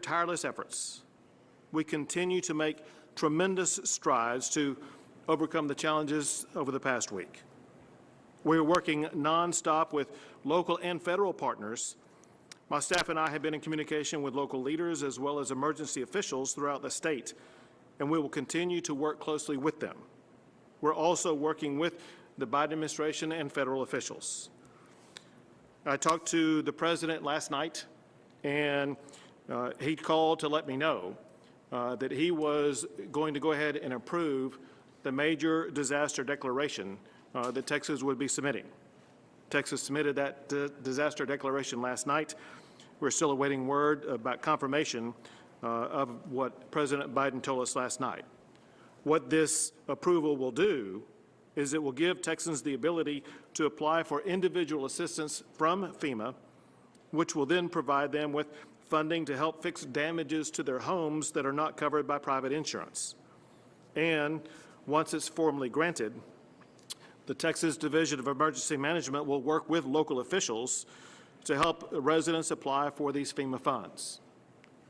tireless efforts, we continue to make tremendous strides to overcome the challenges over the past week. We're working nonstop with local and federal partners. My staff and I have been in communication with local leaders as well as emergency officials throughout the state, and we will continue to work closely with them. We're also working with the Biden administration and federal officials. I talked to the president last night, and he called to let me know that he was going to go ahead and approve the major disaster declaration that Texas would be submitting. Texas submitted that disaster declaration last night. We're still awaiting word about confirmation of what President Biden told us last night. What this approval will do is it will give Texans the ability to apply for individual assistance from FEMA, which will then provide them with funding to help fix damages to their homes that are not covered by private insurance. And once it's formally granted, the Texas Division of Emergency Management will work with local officials to help residents apply for these FEMA funds.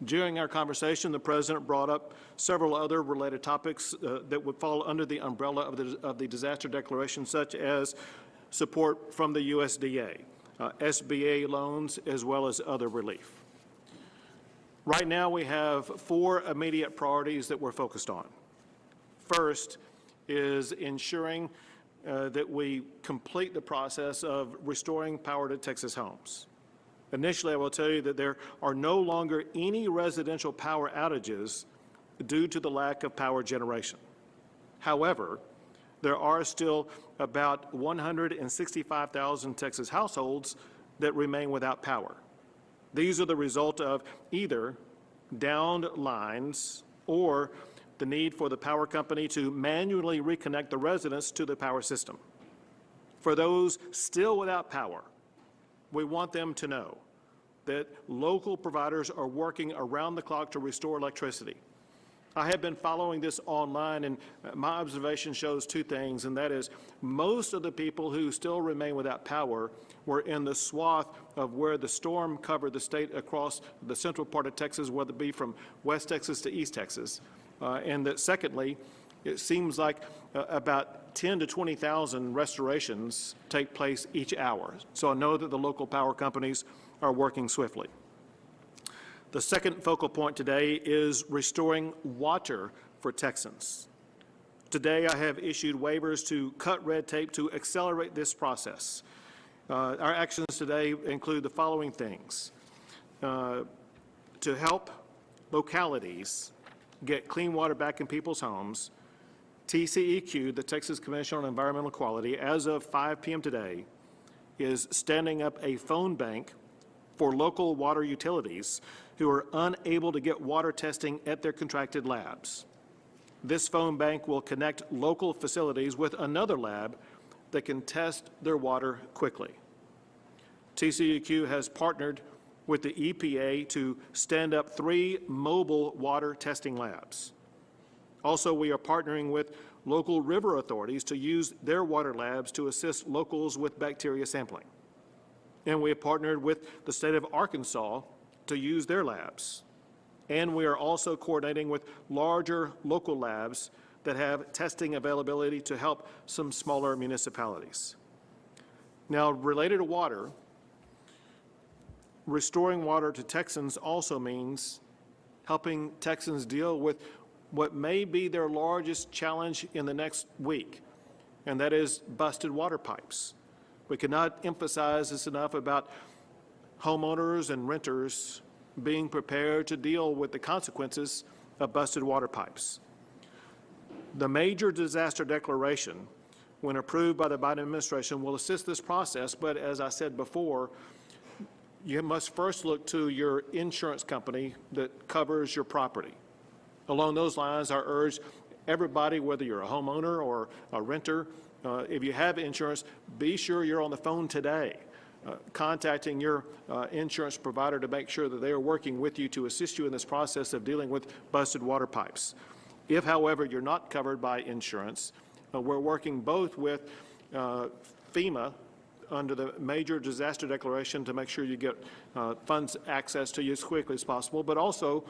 During our conversation, the President brought up several other related topics that would fall under the umbrella of the disaster declaration, such as support from the USDA, SBA loans, as well as other relief. Right now, we have 4 immediate priorities that we're focused on. First is ensuring that we complete the process of restoring power to Texas homes. Initially, I will tell you that there are no longer any residential power outages due to the lack of power generation. However, there are still about 165,000 Texas households that remain without power. These are the result of either downed lines or the need for the power company to manually reconnect the residents to the power system. For those still without power, we want them to know that local providers are working around the clock to restore electricity. I have been following this online, and my observation shows 2 things, and that is most of the people who still remain without power were in the swath of where the storm covered the state across the central part of Texas, whether it be from West Texas to East Texas. And that secondly, it seems like about 10 to 20,000 restorations take place each hour. So I know that the local power companies are working swiftly. The second focal point today is restoring water for Texans. Today I have issued waivers to cut red tape to accelerate this process. Our actions today include the following things. To help localities get clean water back in people's homes, TCEQ, the Texas Commission on Environmental Quality, as of 5 p.m. today, is standing up a phone bank for local water utilities who are unable to get water testing at their contracted labs. This phone bank will connect local facilities with another lab that can test their water quickly. TCEQ has partnered with the EPA to stand up 3 mobile water testing labs. Also, we are partnering with local river authorities to use their water labs to assist locals with bacteria sampling. And we have partnered with the state of Arkansas to use their labs. And we are also coordinating with larger local labs that have testing availability to help some smaller municipalities. Now, related to water, restoring water to Texans also means helping Texans deal with what may be their largest challenge in the next week, and that is busted water pipes. We cannot emphasize this enough about homeowners and renters being prepared to deal with the consequences of busted water pipes. The major disaster declaration, when approved by the Biden administration, will assist this process, but as I said before, you must first look to your insurance company that covers your property. Along those lines, I urge everybody, whether you're a homeowner or a renter, if you have insurance, be sure you're on the phone today, contacting your insurance provider to make sure that they are working with you to assist you in this process of dealing with busted water pipes. If, however, you're not covered by insurance, we're working both with FEMA under the major disaster declaration to make sure you get funds access to you as quickly as possible, but also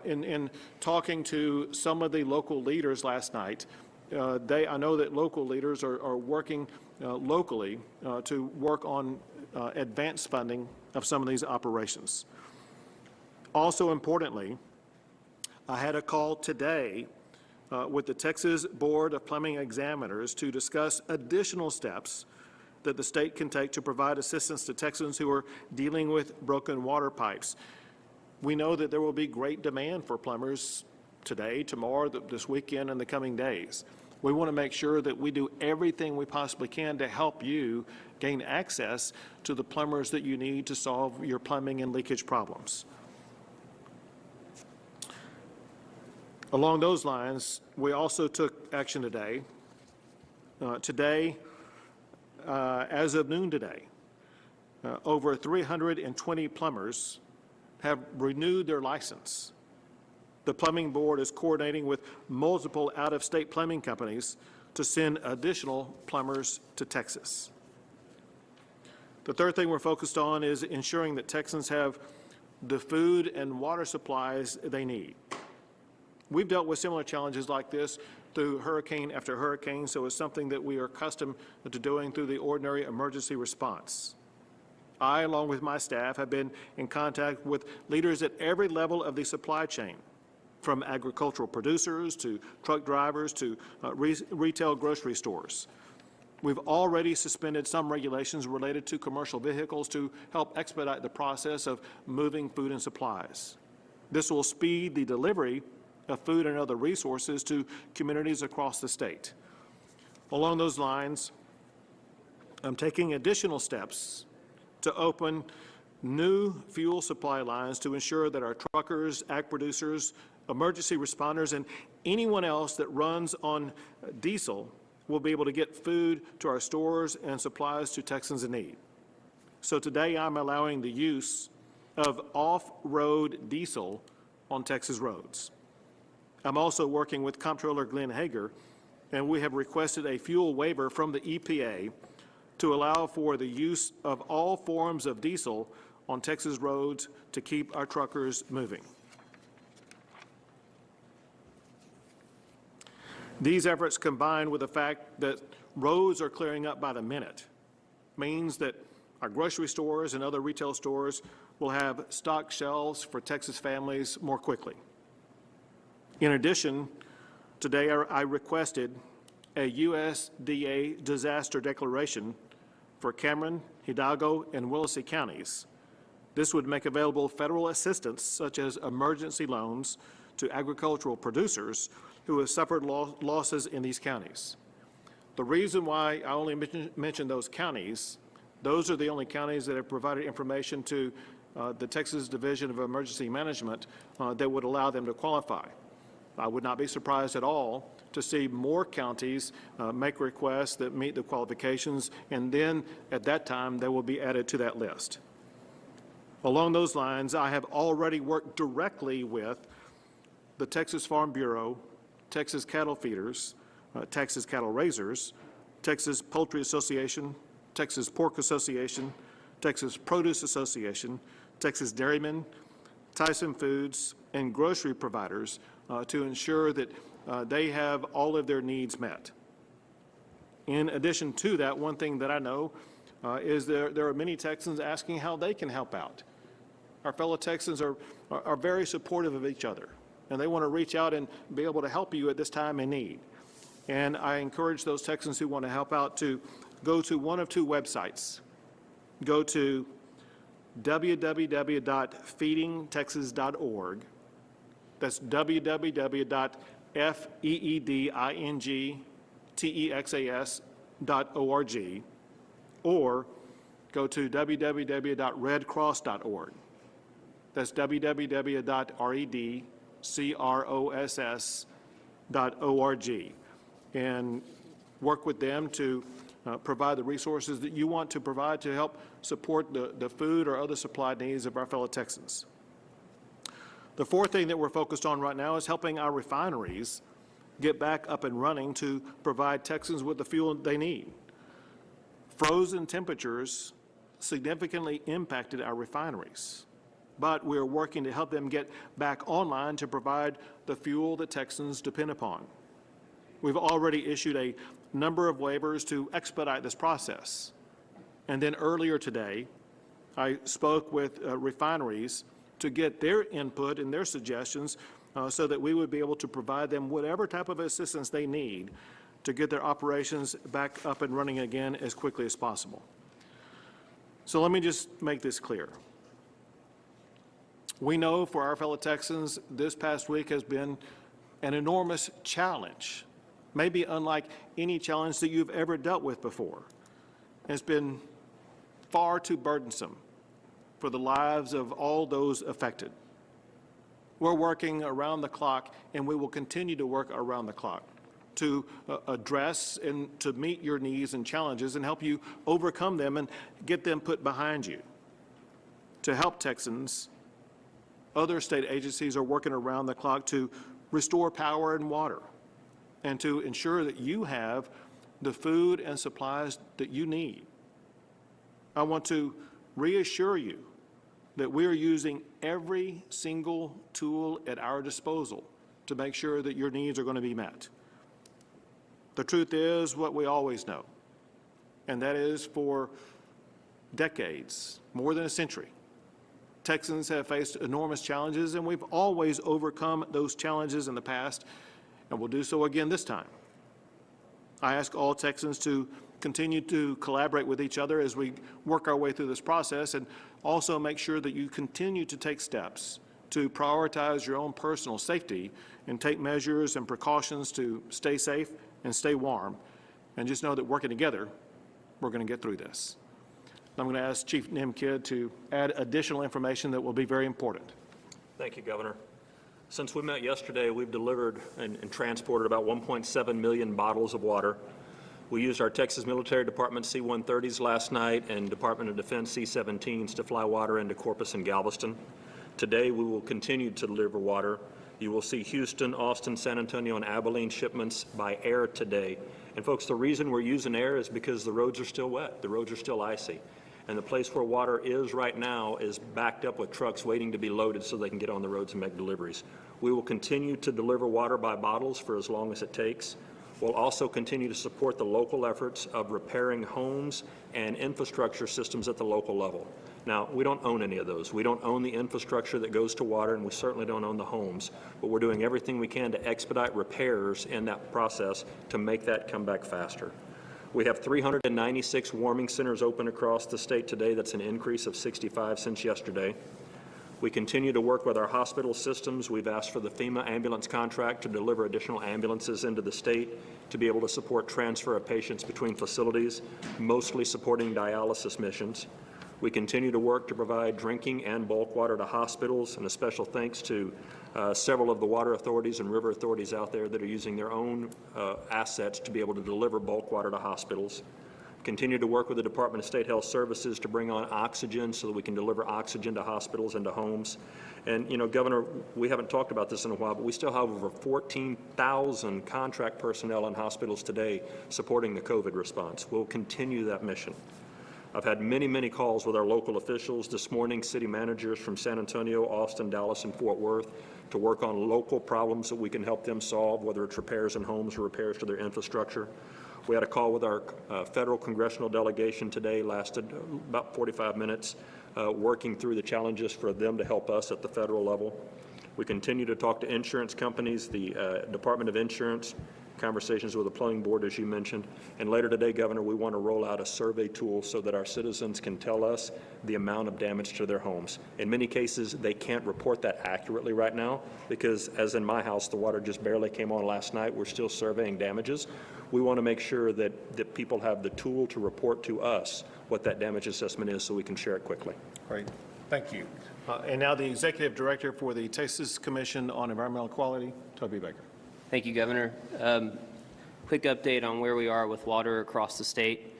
in talking to some of the local leaders last night, I know that local leaders are working locally to work on advanced funding of some of these operations. Also importantly, I had a call today with the Texas Board of Plumbing Examiners to discuss additional steps that the state can take to provide assistance to Texans who are dealing with broken water pipes. We know that there will be great demand for plumbers today, tomorrow, this weekend, and the coming days. We want to make sure that we do everything we possibly can to help you gain access to the plumbers that you need to solve your plumbing and leakage problems. Along those lines, we also took action today. As of noon today, over 320 plumbers have renewed their license. The Plumbing Board is coordinating with multiple out-of-state plumbing companies to send additional plumbers to Texas. The third thing we're focused on is ensuring that Texans have the food and water supplies they need. We've dealt with similar challenges like this through hurricane after hurricane, so it's something that we are accustomed to doing through the ordinary emergency response. I, along with my staff, have been in contact with leaders at every level of the supply chain, from agricultural producers to truck drivers to retail grocery stores. We've already suspended some regulations related to commercial vehicles to help expedite the process of moving food and supplies. This will speed the delivery of food and other resources to communities across the state. Along those lines, I'm taking additional steps to open new fuel supply lines to ensure that our truckers, ag producers, emergency responders, and anyone else that runs on diesel will be able to get food to our stores and supplies to Texans in need. So today I'm allowing the use of off-road diesel on Texas roads. I'm also working with Comptroller Glenn Hager, and we have requested a fuel waiver from the EPA to allow for the use of all forms of diesel on Texas roads to keep our truckers moving. These efforts, combined with the fact that roads are clearing up by the minute, means that our grocery stores and other retail stores will have stocked shelves for Texas families more quickly. In addition, today I requested a USDA disaster declaration for Cameron, Hidalgo, and Wellesley counties. This would make available federal assistance, such as emergency loans, to agricultural producers who have suffered losses in these counties. The reason why I only mention those counties, those are the only counties that have provided information to the Texas Division of Emergency Management that would allow them to qualify. I would not be surprised at all to see more counties make requests that meet the qualifications, and then at that time they will be added to that list. Along those lines, I have already worked directly with the Texas Farm Bureau, Texas Cattle Feeders, Texas Cattle Raisers, Texas Poultry Association, Texas Pork Association, Texas Produce Association, Texas Dairymen, Tyson Foods, and grocery providers to ensure that they have all of their needs met. In addition to that, one thing that I know is there are many Texans asking how they can help out. Our fellow Texans are very supportive of each other, and they want to reach out and be able to help you at this time in need. And I encourage those Texans who want to help out to go to one of two websites. Go to www.feedingtexas.org. That's www.feedingtexas.org, or go to www.redcross.org. That's www.redcross.org, and work with them to provide the resources that you want to provide to help support the food or other supply needs of our fellow Texans. The fourth thing that we're focused on right now is helping our refineries get back up and running to provide Texans with the fuel they need. frozen temperatures significantly impacted our refineries, but we're working to help them get back online to provide the fuel that Texans depend upon. We've already issued a number of waivers to expedite this process. And then earlier today, I spoke with refineries to get their input and their suggestions so that we would be able to provide them whatever type of assistance they need to get their operations back up and running again as quickly as possible. So let me just make this clear. We know for our fellow Texans, this past week has been an enormous challenge, maybe unlike any challenge that you've ever dealt with before. It's been far too burdensome for the lives of all those affected. We're working around the clock, and we will continue to work around the clock to address and to meet your needs and challenges and help you overcome them and get them put behind you. To help Texans, other state agencies are working around the clock to restore power and water and to ensure that you have the food and supplies that you need. I want to reassure you that we are using every single tool at our disposal to make sure that your needs are going to be met. The truth is what we always know, and that is for decades, more than a century, Texans have faced enormous challenges, and we've always overcome those challenges in the past, and we'll do so again this time. I ask all Texans to continue to collaborate with each other as we work our way through this process, and also make sure that you continue to take steps to prioritize your own personal safety and take measures and precautions to stay safe and stay warm. And just know that working together, we're going to get through this. I'm going to ask Chief Nim Kidd to add additional information that will be very important. Thank you, Governor. Since we met yesterday, we've delivered and transported about 1.7 million bottles of water. We used our Texas Military Department C-130s last night and Department of Defense C-17s to fly water into Corpus and Galveston. Today, we will continue to deliver water. You will see Houston, Austin, San Antonio, and Abilene shipments by air today. And folks, the reason we're using air is because the roads are still wet. The roads are still icy. And the place where water is right now is backed up with trucks waiting to be loaded so they can get on the roads and make deliveries. We will continue to deliver water by bottles for as long as it takes. We'll also continue to support the local efforts of repairing homes and infrastructure systems at the local level. Now, we don't own any of those. We don't own the infrastructure that goes to water, and we certainly don't own the homes. But we're doing everything we can to expedite repairs in that process to make that come back faster. We have 396 warming centers open across the state today. That's an increase of 65 since yesterday. We continue to work with our hospital systems. We've asked for the FEMA ambulance contract to deliver additional ambulances into the state to be able to support transfer of patients between facilities, mostly supporting dialysis missions. We continue to work to provide drinking and bulk water to hospitals, and a special thanks to several of the water authorities and river authorities out there that are using their own assets to be able to deliver bulk water to hospitals. Continue to work with the Department of State Health Services to bring on oxygen so that we can deliver oxygen to hospitals and to homes. And, you know, Governor, we haven't talked about this in a while, but we still have over 14,000 contract personnel in hospitals today supporting the COVID response. We'll continue that mission. I've had many, many calls with our local officials this morning, city managers from San Antonio, Austin, Dallas, and Fort Worth, to work on local problems that we can help them solve, whether it's repairs in homes or repairs to their infrastructure. We had a call with our federal congressional delegation today, lasted about 45 minutes, working through the challenges for them to help us at the federal level. We continue to talk to insurance companies, the Department of Insurance, conversations with the Plumbing Board, as you mentioned. And later today, Governor, we want to roll out a survey tool so that our citizens can tell us the amount of damage to their homes. In many cases, they can't report that accurately right now because, as in my house, the water just barely came on last night. We're still surveying damages. We want to make sure that people have the tool to report to us what that damage assessment is so we can share it quickly. Great. Thank you. And now the Executive Director for the Texas Commission on Environmental Quality, Toby Baker. Thank you, Governor. Quick update on where we are with water across the state.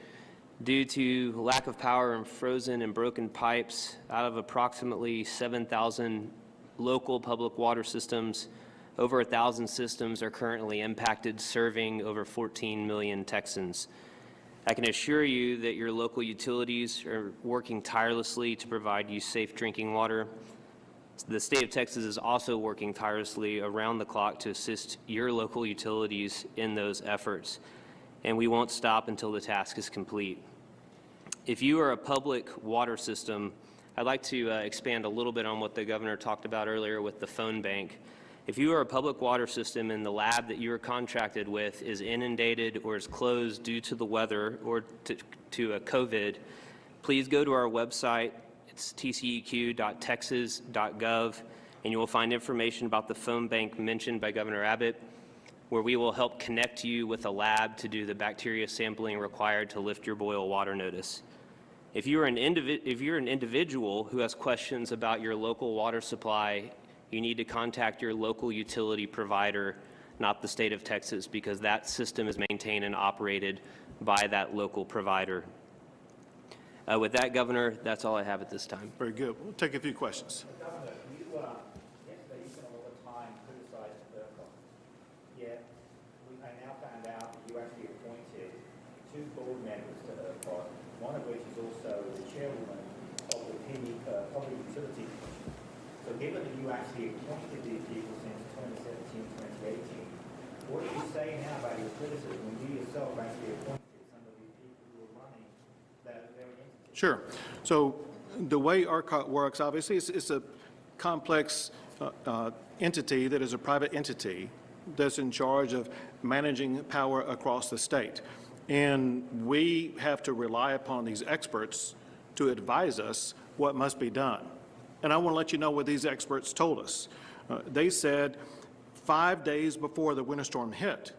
Due to lack of power and frozen and broken pipes, out of approximately 7,000 local public water systems, over 1,000 systems are currently impacted, serving over 14 million Texans. I can assure you that your local utilities are working tirelessly to provide you safe drinking water. The state of Texas is also working tirelessly around the clock to assist your local utilities in those efforts, and we won't stop until the task is complete. If you are a public water system, I'd like to expand a little bit on what the governor talked about earlier with the phone bank. If you are a public water system and the lab that you are contracted with is inundated or is closed due to the weather or to COVID, please go to our website. It's tceq.texas.gov, and you will find information about the phone bank mentioned by Governor Abbott, where we will help connect you with a lab to do the bacteria sampling required to lift your boil water notice. If you're an individual who has questions about your local water supply, you need to contact your local utility provider, not the state of Texas, because that system is maintained and operated by that local provider. With that, Governor, that's all I have at this time. Very good. We'll take a few questions. Governor, yesterday you spent a lot of time criticizing ERCOT, yet I now found out that you actually appointed 2 board members to ERCOT, one of which is also the chairwoman of the Public Utility Commission. So given that you actually appointed these people since 2017, 2018, what do you say now about your criticism when you yourself actually appointed some of these people who are running that very entity? Sure. So the way ERCOT works, obviously, it's a complex entity that is a private entity that's in charge of managing power across the state. And we have to rely upon these experts to advise us what must be done. And I want to let you know what these experts told us. They said 5 days before the winter storm hit,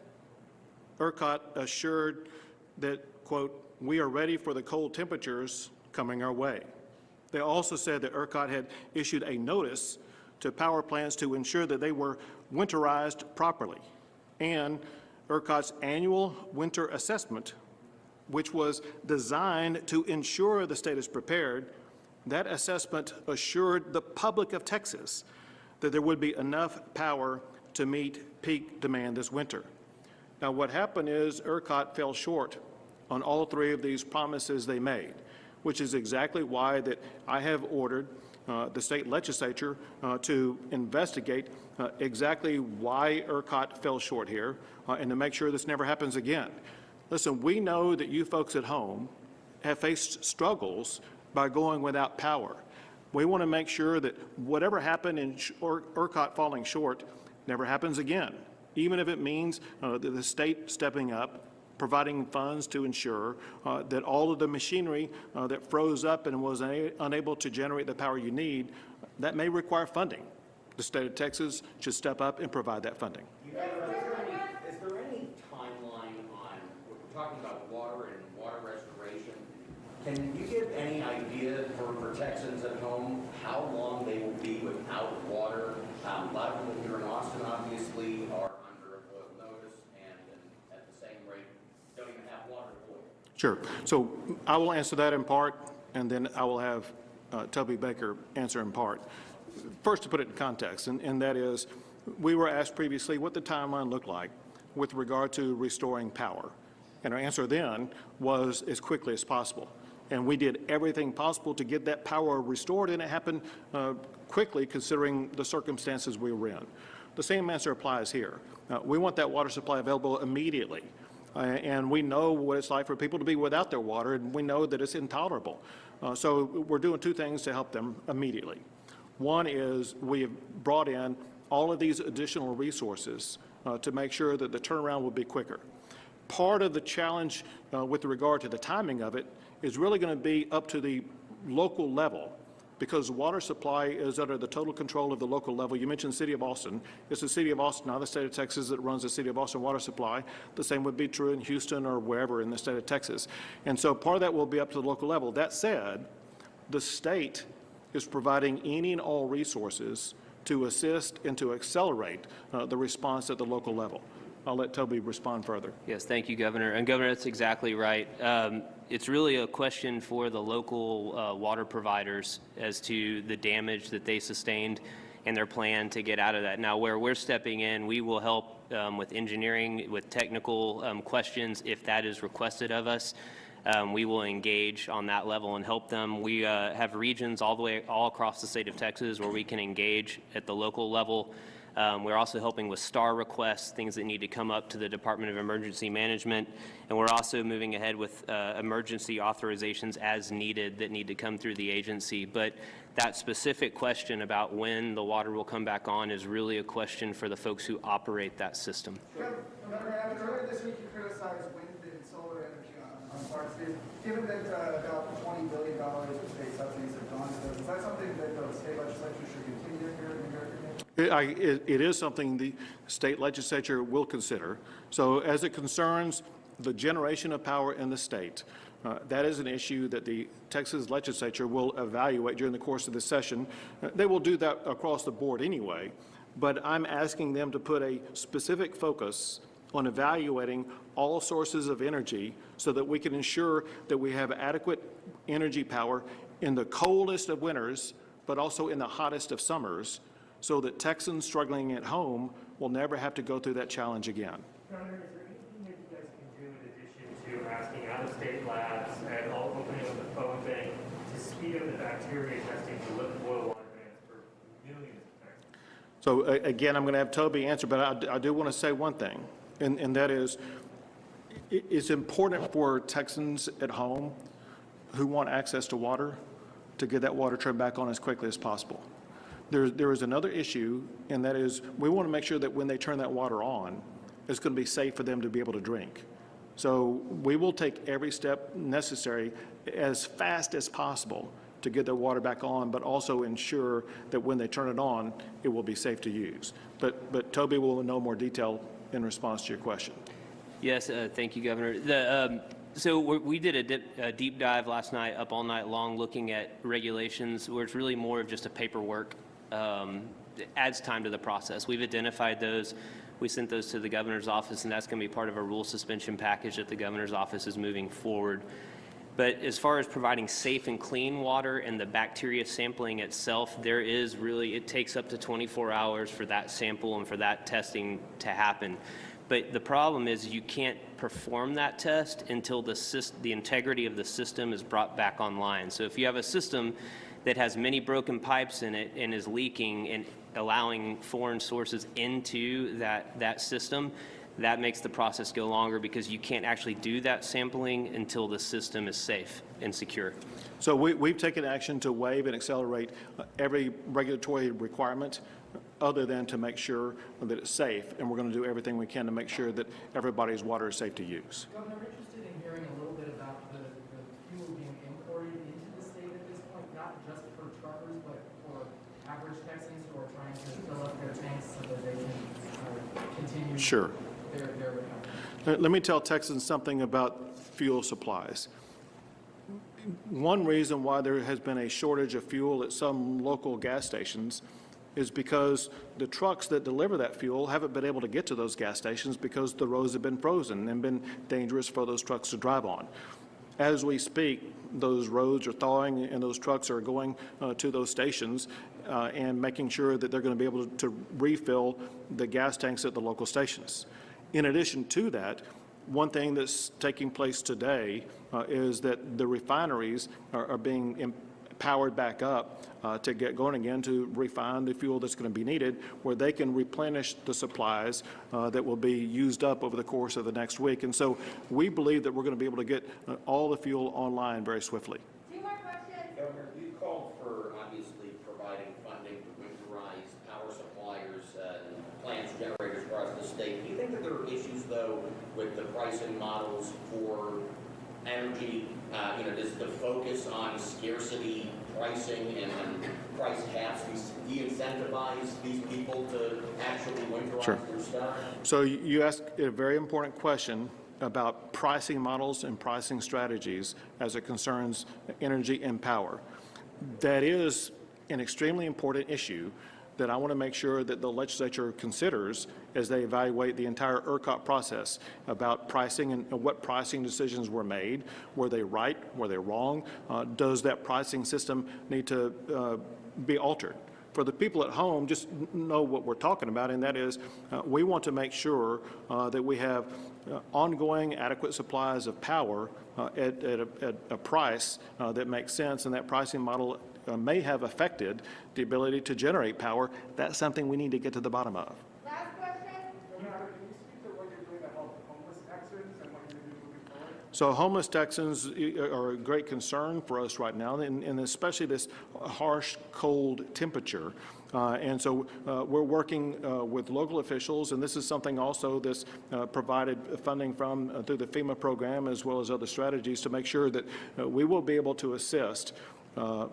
ERCOT assured that, quote, we are ready for the cold temperatures coming our way. They also said that ERCOT had issued a notice to power plants to ensure that they were winterized properly. And ERCOT's annual winter assessment, which was designed to ensure the state is prepared, that assessment assured the public of Texas that there would be enough power to meet peak demand this winter. Now, what happened is ERCOT fell short on all 3 of these promises they made, which is exactly why that I have ordered the state legislature to investigate exactly why ERCOT fell short here and to make sure this never happens again. Listen, we know that you folks at home have faced struggles by going without power. We want to make sure that whatever happened in ERCOT falling short never happens again, even if it means the state stepping up, providing funds to ensure that all of the machinery that froze up and was unable to generate the power you need, that may require funding. The state of Texas should step up and provide that funding. Is there any timeline on, we're talking about water and water restoration, can you give any idea for Texans at home how long they will be without water? A lot of people here in Austin obviously are under a boil notice and at the same rate don't even have water to boil. Sure. So I will answer that in part, and then I will have Toby Baker answer in part. First, to put it in context, and that is, we were asked previously what the timeline looked like with regard to restoring power. And our answer then was as quickly as possible. And we did everything possible to get that power restored, and it happened quickly considering the circumstances we were in. The same answer applies here. We want that water supply available immediately. And we know what it's like for people to be without their water, and we know that it's intolerable. So we're doing 2 things to help them immediately. One is we have brought in all of these additional resources to make sure that the turnaround will be quicker. Part of the challenge with regard to the timing of it is really going to be up to the local level, because water supply is under the total control of the local level. You mentioned the City of Austin. It's the City of Austin, not the State of Texas, that runs the City of Austin water supply. The same would be true in Houston or wherever in the state of Texas. And so part of that will be up to the local level. That said, the state is providing any and all resources to assist and to accelerate the response at the local level. I'll let Toby respond further. Yes, thank you, Governor. And Governor, that's exactly right. It's really a question for the local water providers as to the damage that they sustained and their plan to get out of that. Now, where we're stepping in, we will help with engineering, with technical questions if that is requested of us. We will engage on that level and help them. We have regions all across the state of Texas where we can engage at the local level. We're also helping with STAR requests, things that need to come up to the Department of Emergency Management. And we're also moving ahead with emergency authorizations as needed that need to come through the agency. But that specific question about when the water will come back on is really a question for the folks who operate that system. Governor Abbott, earlier this week you criticized wind and solar energy on parts. Given that about $20 billion of state subsidies have gone to those, is that something that the state legislature should continue to hear in your opinion? It is something the state legislature will consider. So as it concerns the generation of power in the state, that is an issue that the Texas legislature will evaluate during the course of the session. They will do that across the board anyway, but I'm asking them to put a specific focus on evaluating all sources of energy so that we can ensure that we have adequate energy power in the coldest of winters, but also in the hottest of summers, so that Texans struggling at home will never have to go through that challenge again. Governor, is there anything that you guys can do in addition to asking out-of-state labs and all opening up the phone thing to speed up the bacteria testing to liquid boil water bans for millions of Texans? So again, I'm going to have Toby answer, but I do want to say one thing, and that is it's important for Texans at home who want access to water to get that water turned back on as quickly as possible. There is another issue, and that is we want to make sure that when they turn that water on, it's going to be safe for them to be able to drink. So we will take every step necessary as fast as possible to get their water back on, but also ensure that when they turn it on, it will be safe to use. But Toby will know more detail in response to your question. Yes, thank you, Governor. So we did a deep dive last night, up all night long, looking at regulations where it's really more of just a paperwork. It adds time to the process. We've identified those. We sent those to the governor's office, and that's going to be part of a rule suspension package that the governor's office is moving forward. But as far as providing safe and clean water and the bacteria sampling itself, there is really, it takes up to 24 hours for that sample and for that testing to happen. But the problem is you can't perform that test until the integrity of the system is brought back online. So if you have a system that has many broken pipes in it and is leaking and allowing foreign sources into that system, that makes the process go longer because you can't actually do that sampling until the system is safe and secure. So we've taken action to waive and accelerate every regulatory requirement other than to make sure that it's safe, and we're going to do everything we can to make sure that everybody's water is safe to use. Governor, I'm interested in hearing a little bit about the fuel being imported into the state at this point, not just for truckers, but for average Texans who are trying to fill up their tanks so that they can continue Sure. their recovery. Let me tell Texans something about fuel supplies. One reason why there has been a shortage of fuel at some local gas stations is because the trucks that deliver that fuel haven't been able to get to those gas stations because the roads have been frozen and been dangerous for those trucks to drive on. As we speak, those roads are thawing and those trucks are going to those stations and making sure that they're going to be able to refill the gas tanks at the local stations. In addition to that, one thing that's taking place today is that the refineries are being powered back up to get going again to refine the fuel that's going to be needed, where they can replenish the supplies that will be used up over the course of the next week. And so we believe that we're going to be able to get all the fuel online very swiftly. Governor, you called for obviously providing funding to winterize power suppliers and plants, generators across the state. Do you think that there are issues, though, with the pricing models for energy? Does the focus on scarcity pricing and price caps de-incentivize these people to actually winterize their stuff? So you asked a very important question about pricing models and pricing strategies as it concerns energy and power. That is an extremely important issue that I want to make sure that the legislature considers as they evaluate the entire ERCOT process about pricing and what pricing decisions were made. Were they right? Were they wrong? Does that pricing system need to be altered? for the people at home, just know what we're talking about, and that is we want to make sure that we have ongoing adequate supplies of power at a price that makes sense, and that pricing model may have affected the ability to generate power. That's something we need to get to the bottom of. Last question. Governor, can you speak to what you're doing to help homeless Texans and what you're going to do moving forward? So homeless Texans are a great concern for us right now, and especially this harsh, cold temperature. And so we're working with local officials, and this is something also this provided funding from through the FEMA program as well as other strategies to make sure that we will be able to assist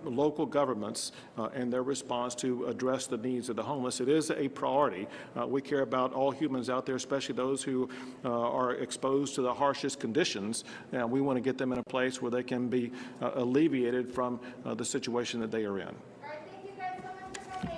local governments in their response to address the needs of the homeless. It is a priority. We care about all humans out there, especially those who are exposed to the harshest conditions, and we want to get them in a place where they can be alleviated from the situation that they are in. All right, thank you guys so much for coming.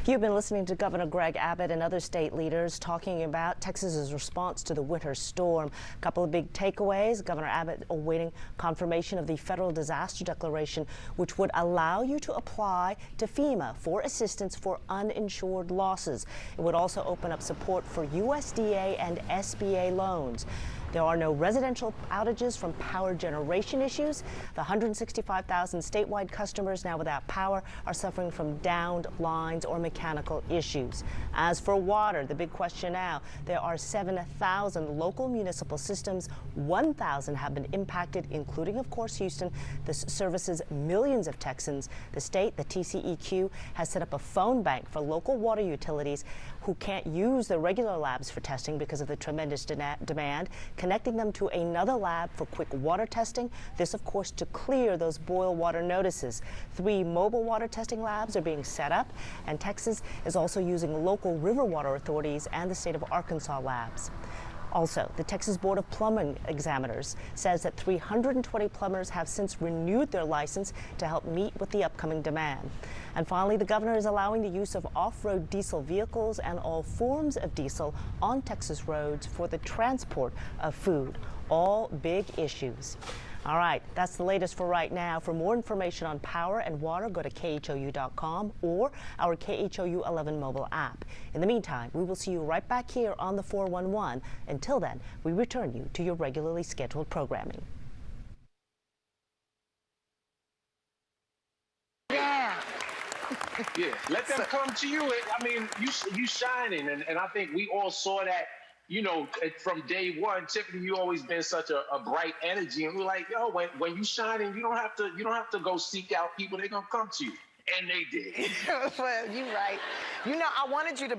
You've been listening to Governor Greg Abbott and other state leaders talking about Texas's response to the winter storm. A couple of big takeaways. Governor Abbott awaiting confirmation of the federal disaster declaration, which would allow you to apply to FEMA for assistance for uninsured losses. It would also open up support for USDA and SBA loans. There are no residential outages from power generation issues. The 165,000 statewide customers now without power are suffering from downed lines or mechanical issues. As for water, the big question now, there are 7,000 local municipal systems. 1,000 have been impacted, including, of course, Houston. This services millions of Texans. The state, the TCEQ, has set up a phone bank for local water utilities who can't use the regular labs for testing because of the tremendous demand, connecting them to another lab for quick water testing. This, of course, to clear those boil water notices. 3 mobile water testing labs are being set up, and Texas is also using local river water authorities and the state of Arkansas labs. Also, the Texas Board of Plumbing Examiners says that 320 plumbers have since renewed their license to help meet with the upcoming demand. And finally, the governor is allowing the use of off-road diesel vehicles and all forms of diesel on Texas roads for the transport of food. All big issues. All right, that's the latest for right now. For more information on power and water, go to khou.com or our KHOU 11 mobile app. In the meantime, we will see you right back here on the 411. Until then, we return you to your regularly scheduled programming. Yeah, let them come to you. I mean, you shining, and I think we all saw that, you know, from day one. Tiffany, you always been such a bright energy, and we're like, yo, when you shining, you don't have to go seek out people. They're gonna come to you, and they did. Well, you're right. You know, I wanted you to